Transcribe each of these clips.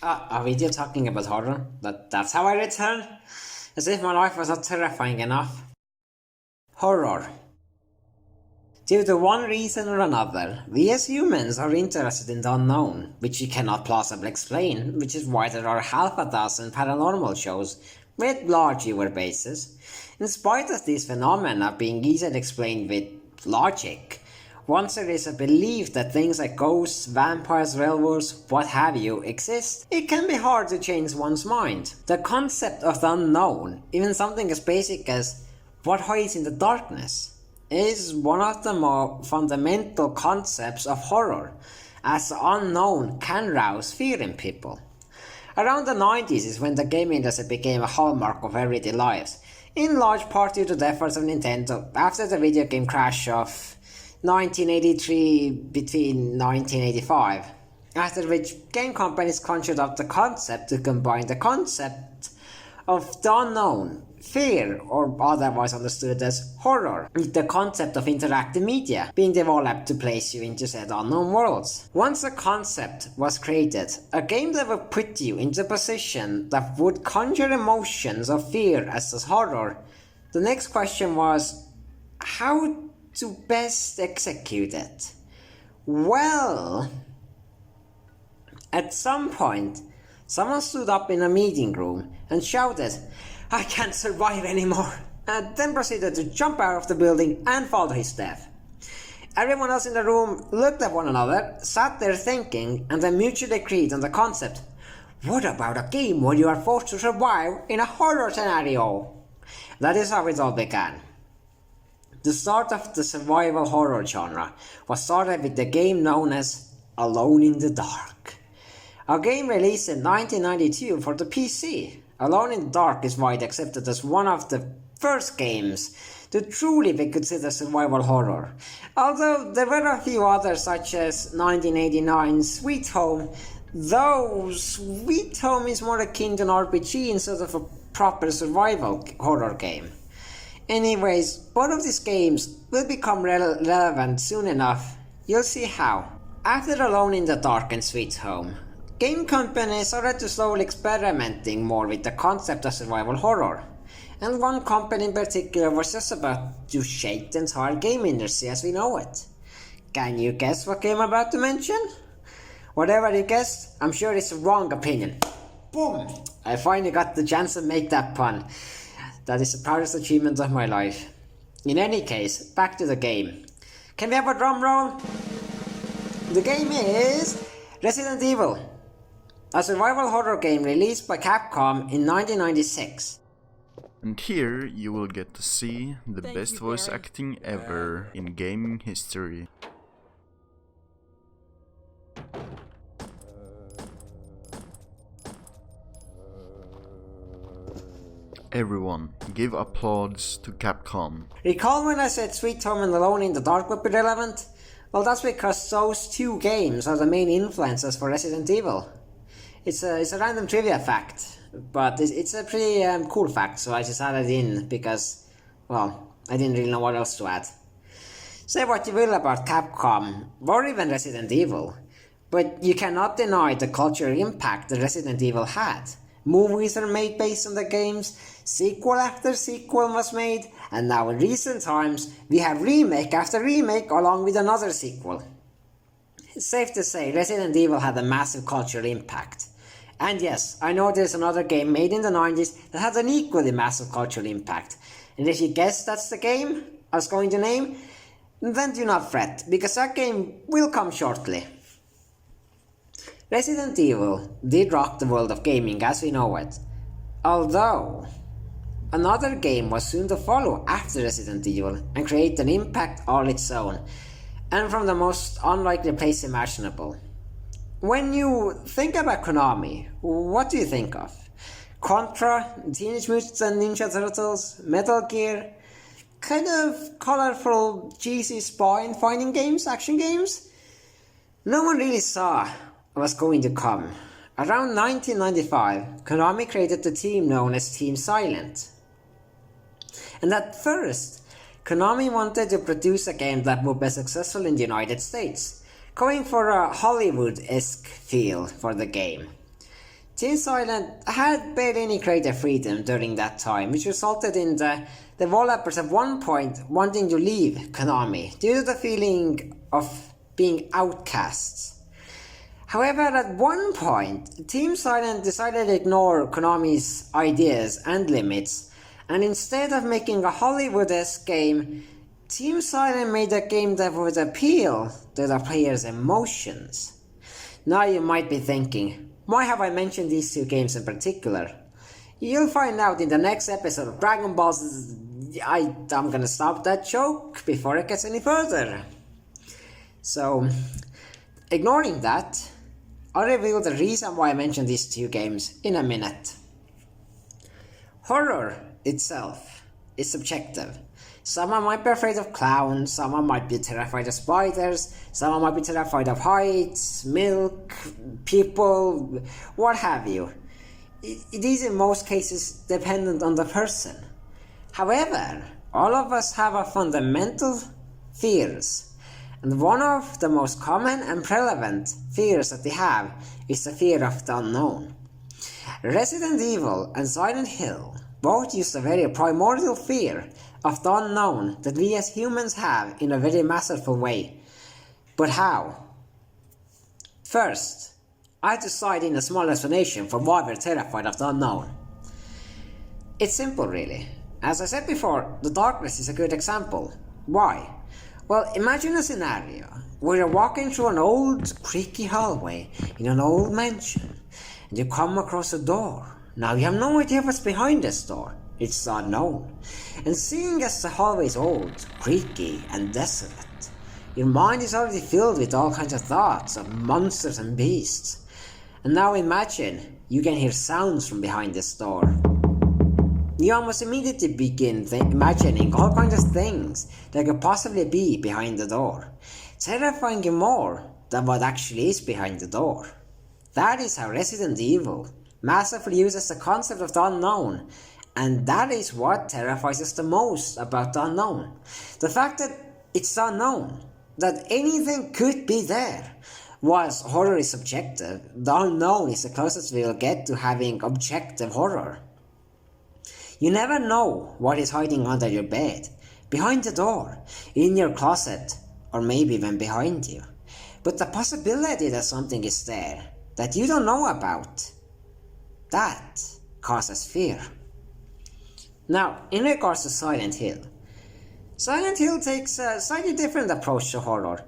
A video talking about horror? That's how I return? As if my life was not terrifying enough. Horror. Due to one reason or another, we as humans are interested in the unknown, which we cannot plausibly explain, which is why there are half a dozen paranormal shows with large viewer bases. In spite of these phenomena being easily explained with logic, once there is a belief that things like ghosts, vampires, werewolves, what have you, exist, it can be hard to change one's mind. The concept of the unknown, even something as basic as what hides in the darkness, is one of the more fundamental concepts of horror, as the unknown can rouse fear in people. Around the 90s is when the game industry became a hallmark of everyday lives, in large part due to the efforts of Nintendo after the video game crash of 1983 between 1985, after which game companies conjured up the concept to combine the concept of the unknown, fear, or otherwise understood as horror, with the concept of interactive media being developed to place you into said unknown worlds. Once a concept was created, a game that would put you into a position that would conjure emotions of fear as does horror, the next question was how to best execute it. Well, at some point, someone stood up in a meeting room and shouted, "I can't survive anymore," and then proceeded to jump out of the building and fall to his death. Everyone else in the room looked at one another, sat there thinking, and then mutually agreed on the concept. What about a game where you are forced to survive in a horror scenario? That is how it all began. The start of the survival horror genre was started with the game known as Alone in the Dark. A game released in 1992 for the PC, Alone in the Dark is widely accepted as one of the first games to truly be considered survival horror, although there were a few others such as 1989's Sweet Home, though Sweet Home is more akin to an RPG instead of a proper survival horror game. Anyways, both of these games will become relevant soon enough. You'll see how. After Alone in the Dark and Sweet Home, game companies started to slowly experimenting more with the concept of survival horror. And one company in particular was just about to shake the entire game industry as we know it. Can you guess what game I'm about to mention? Whatever you guessed, I'm sure it's a wrong opinion. Boom! I finally got the chance to make that pun. That is the proudest achievement of my life. In any case, back to the game. Can we have a drum roll? The game is Resident Evil, a survival horror game released by Capcom in 1996. And here you will get to see the best voice acting ever in gaming history. Everyone, give applause to Capcom. Recall when I said Sweet Home and Alone in the Dark would be relevant? Well, that's because those two games are the main influences for Resident Evil. It's a random trivia fact, but it's a pretty cool fact, so I just added it in because, well, I didn't really know what else to add. Say what you will about Capcom, or even Resident Evil, but you cannot deny the cultural impact that Resident Evil had. Movies are made based on the games, sequel after sequel was made, and now in recent times we have remake after remake along with another sequel. It's safe to say Resident Evil had a massive cultural impact. And yes, I know there's another game made in the 90s that had an equally massive cultural impact. And if you guess that's the game I was going to name, then do not fret, because that game will come shortly. Resident Evil did rock the world of gaming as we know it, although another game was soon to follow after Resident Evil and create an impact all its own, and from the most unlikely place imaginable. When you think about Konami, what do you think of? Contra, Teenage Mutant Ninja Turtles, Metal Gear, kind of colorful, cheesy spy and fighting games, action games? No one really saw was going to come. Around 1995, Konami created the team known as Team Silent. And at first, Konami wanted to produce a game that would be successful in the United States, going for a Hollywood-esque feel for the game. Team Silent had barely any creative freedom during that time, which resulted in the developers at one point wanting to leave Konami due to the feeling of being outcasts. However, at one point, Team Silent decided to ignore Konami's ideas and limits, and instead of making a Hollywood-esque game, Team Silent made a game that would appeal to the player's emotions. Now you might be thinking, why have I mentioned these two games in particular? You'll find out in the next episode of Dragon Ball Z. I'm gonna stop that joke before it gets any further. So, ignoring that, I'll reveal the reason why I mentioned these two games in a minute. Horror itself is subjective. Someone might be afraid of clowns, someone might be terrified of spiders, someone might be terrified of heights, milk, people, what have you. It is in most cases dependent on the person. However, all of us have our fundamental fears, and one of the most common and prevalent fears that we have is the fear of the unknown. Resident Evil and Silent Hill both use a very primordial fear of the unknown that we as humans have in a very masterful way. But how? First, I have to cite in a small explanation for why we're terrified of the unknown. It's simple really. As I said before, the darkness is a good example. Why? Well, imagine a scenario where you're walking through an old, creaky hallway in an old mansion, and you come across a door. Now you have no idea what's behind this door. It's unknown. And seeing as the hallway is old, creaky, and desolate, your mind is already filled with all kinds of thoughts of monsters and beasts. And now imagine you can hear sounds from behind this door. You almost immediately begin imagining all kinds of things that could possibly be behind the door, terrifying you more than what actually is behind the door. That is how Resident Evil masterfully uses the concept of the unknown, and that is what terrifies us the most about the unknown. The fact that it's the unknown, that anything could be there. Whilst horror is subjective, the unknown is the closest we'll get to having objective horror. You never know what is hiding under your bed, behind the door, in your closet, or maybe even behind you. But the possibility that something is there that you don't know about, that causes fear. Now, in regards to Silent Hill takes a slightly different approach to horror,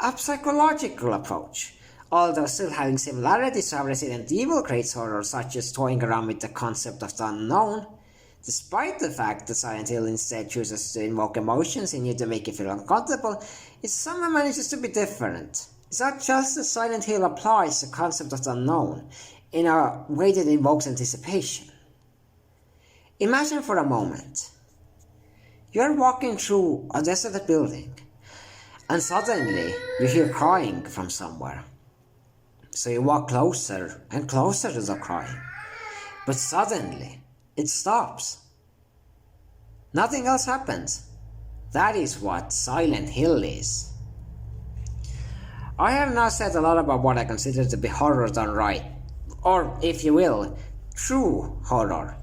a psychological approach, although still having similarities to how Resident Evil creates horror, such as toying around with the concept of the unknown. Despite the fact that Silent Hill instead chooses to invoke emotions in you to make you feel uncomfortable, it somehow manages to be different. It's not just that Silent Hill applies the concept of the unknown in a way that invokes anticipation. Imagine for a moment, you're walking through a desolate building, and suddenly you hear crying from somewhere. So you walk closer and closer to the crying, but suddenly it stops. Nothing else happens. That is what Silent Hill is. I have now said a lot about what I consider to be horror done right, or if you will, true horror.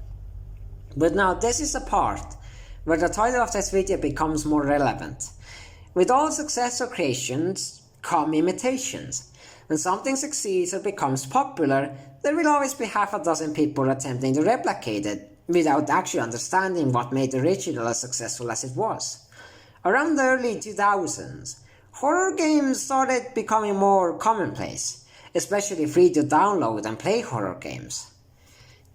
But now this is the part where the title of this video becomes more relevant. With all successful creations come imitations. When something succeeds or becomes popular, there will always be half a dozen people attempting to replicate it without actually understanding what made the original as successful as it was. Around the early 2000s, horror games started becoming more commonplace, especially free to download and play horror games,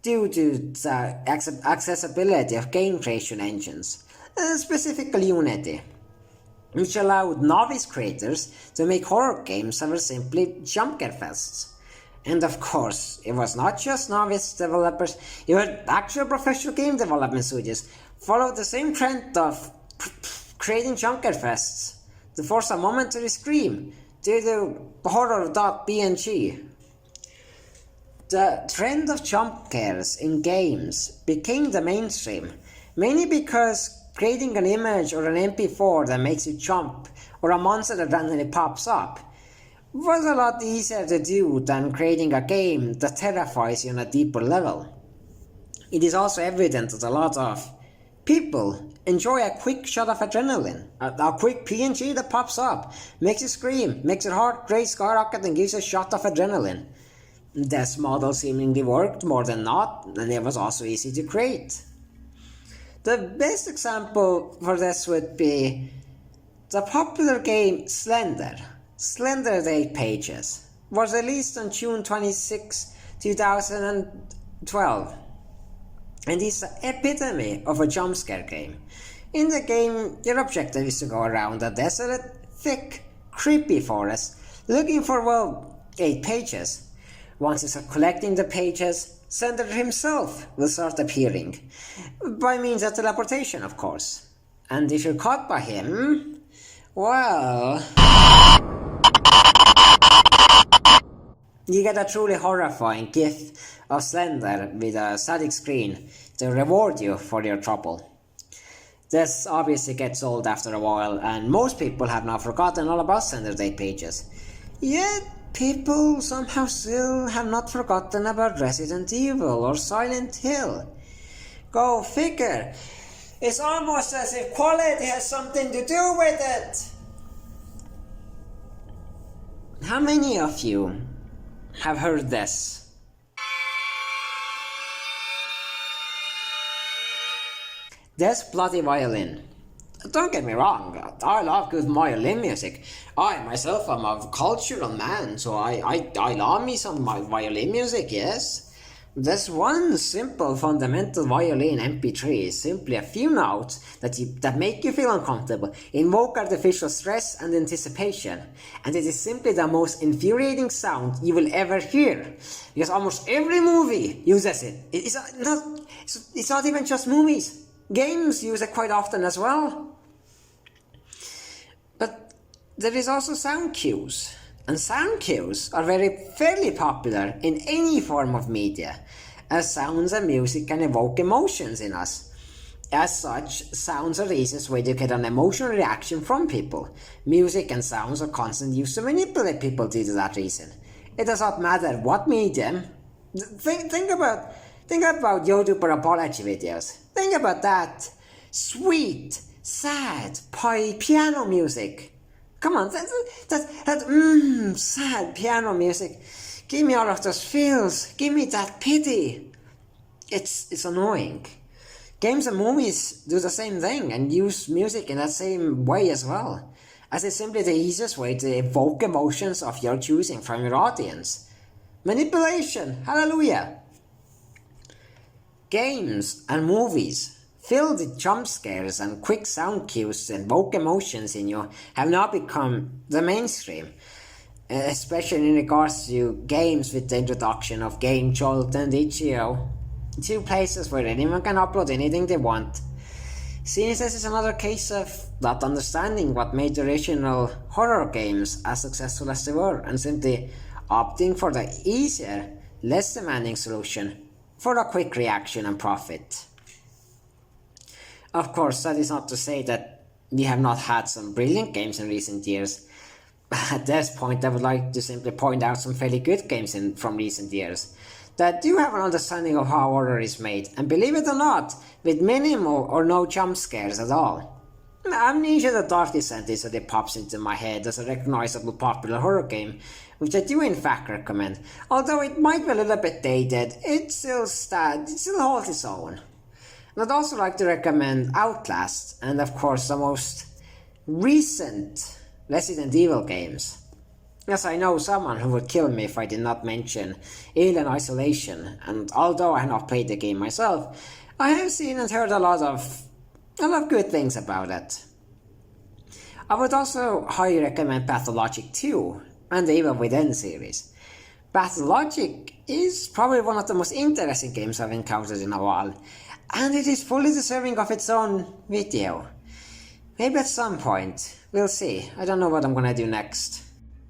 due to the accessibility of game creation engines, specifically Unity, which allowed novice creators to make horror games that were simply jumpscare fests. And of course, it was not just novice developers, even actual professional game development studios followed the same trend of creating jumpscare fests to force a momentary scream due to horror.png. The trend of jumpscares in games became the mainstream, mainly because creating an image or an MP4 that makes you jump, or a monster that randomly pops up, was a lot easier to do than creating a game that terrifies you on a deeper level. It is also evident that a lot of people enjoy a quick shot of adrenaline, a quick PNG that pops up, makes you scream, makes your heart rate skyrocket and gives you a shot of adrenaline. This model seemingly worked more than not, and it was also easy to create. The best example for this would be the popular game Slender. Slender at 8 pages was released on June 26, 2012, and is the epitome of a jumpscare game. In the game, your objective is to go around a desolate, thick, creepy forest looking for, 8 pages. Once you start collecting the pages, Slender himself will start appearing, by means of teleportation, of course. And if you're caught by him, well, you get a truly horrifying gif of Slender with a static screen to reward you for your trouble. This obviously gets old after a while, and most people have now forgotten all about Slender's 8 pages. Yet, people somehow still have not forgotten about Resident Evil or Silent Hill. Go figure. It's almost as if quality has something to do with it. How many of you have heard this? This bloody violin. Don't get me wrong, I love good violin music. I myself am a cultural man, so I love me some violin music, yes. This one simple fundamental violin MP3 is simply a few notes that make you feel uncomfortable, invoke artificial stress and anticipation, and it is simply the most infuriating sound you will ever hear, because almost every movie uses it. It's not even just movies. Games use it quite often as well. But there is also sound cues. And sound cues are fairly popular in any form of media, as sounds and music can evoke emotions in us. As such, sounds are the easiest way to get an emotional reaction from people. Music and sounds are constantly used to manipulate people due to that reason. It does not matter what medium. Think about YouTuber apology videos. Think about that. Sweet, sad, piano music. Come on, sad piano music. Give me all of those feels. Give me that pity. It's annoying. Games and movies do the same thing and use music in that same way as well, as it's simply the easiest way to evoke emotions of your choosing from your audience. Manipulation, hallelujah! Games and movies filled with jump scares and quick sound cues to invoke emotions in you have now become the mainstream, especially in regards to games with the introduction of Game Jolt and itch.io, 2 places where anyone can upload anything they want. Since this is another case of not understanding what made the original horror games as successful as they were, and simply opting for the easier, less demanding solution for a quick reaction and profit. Of course, that is not to say that we have not had some brilliant games in recent years. At this point, I would like to simply point out some fairly good games from recent years that do have an understanding of how horror is made, and believe it or not, with minimal or no jump scares at all. Amnesia the Dark Descent is what it pops into my head as a recognizable popular horror game, which I do in fact recommend. Although it might be a little bit dated, it still holds its own. And I'd also like to recommend Outlast, and of course the most recent Resident Evil games. Yes, I know someone who would kill me if I did not mention Alien Isolation, and although I have not played the game myself, I have seen and heard a lot of good things about it. I would also highly recommend Pathologic 2 and the Evil Within series. Pathologic is probably one of the most interesting games I've encountered in a while, and it is fully deserving of its own video. Maybe at some point, we'll see. I don't know what I'm gonna do next.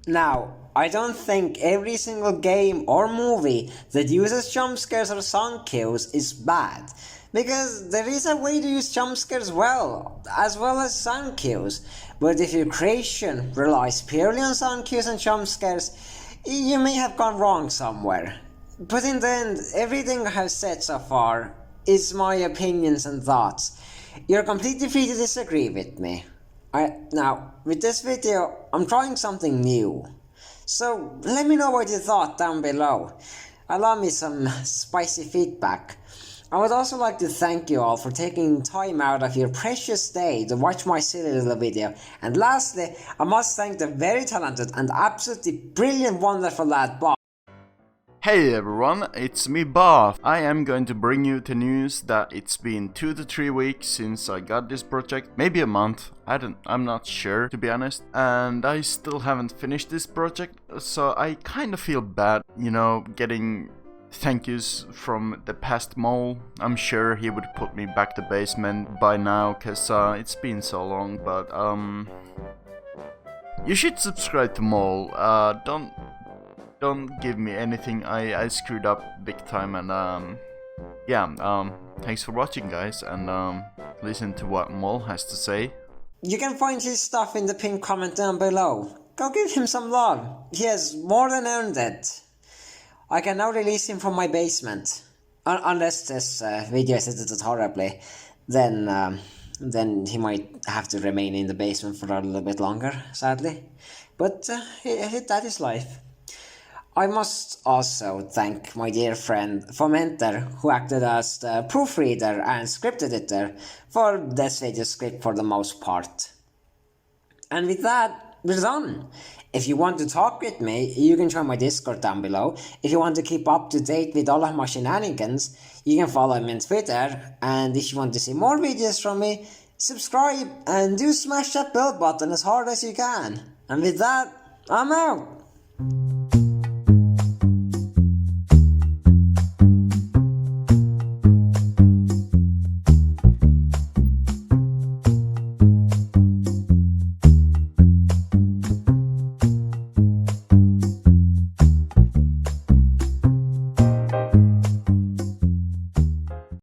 Now, I don't think every single game or movie that uses jump scares or sound cues is bad, because there is a way to use jump scares well as sound cues. But if your creation relies purely on sound cues and jump scares, you may have gone wrong somewhere. But in the end, everything I have said so far is my opinions and thoughts. You're completely free to disagree with me. Now, with this video, I'm trying something new. So, let me know what you thought down below. Allow me some spicy feedback. I would also like to thank you all for taking time out of your precious day to watch my silly little video. And lastly, I must thank the very talented and absolutely brilliant, wonderful lad Bob. Hey everyone, it's me Boff. I am going to bring you the news that it's been 2 to 3 weeks since I got this project, maybe a month, I'm not sure to be honest, and I still haven't finished this project, so I kind of feel bad, you know, getting thank yous from the past Mole. I'm sure he would put me back to basement by now, cause it's been so long, but you should subscribe to Mole. Don't give me anything, I screwed up big time, and thanks for watching guys, and listen to what Mole has to say. You can find his stuff in the pinned comment down below. Go give him some love, he has more than earned it. I can now release him from my basement. Unless this video is edited horribly, then he might have to remain in the basement for a little bit longer, sadly. But that is life. I must also thank my dear friend Fomenter, who acted as the proofreader and script editor for this video script for the most part. And with that, we're done. If you want to talk with me, you can join my Discord down below. If you want to keep up to date with all of my shenanigans, you can follow me on Twitter. And if you want to see more videos from me, subscribe and do smash that bell button as hard as you can. And with that, I'm out.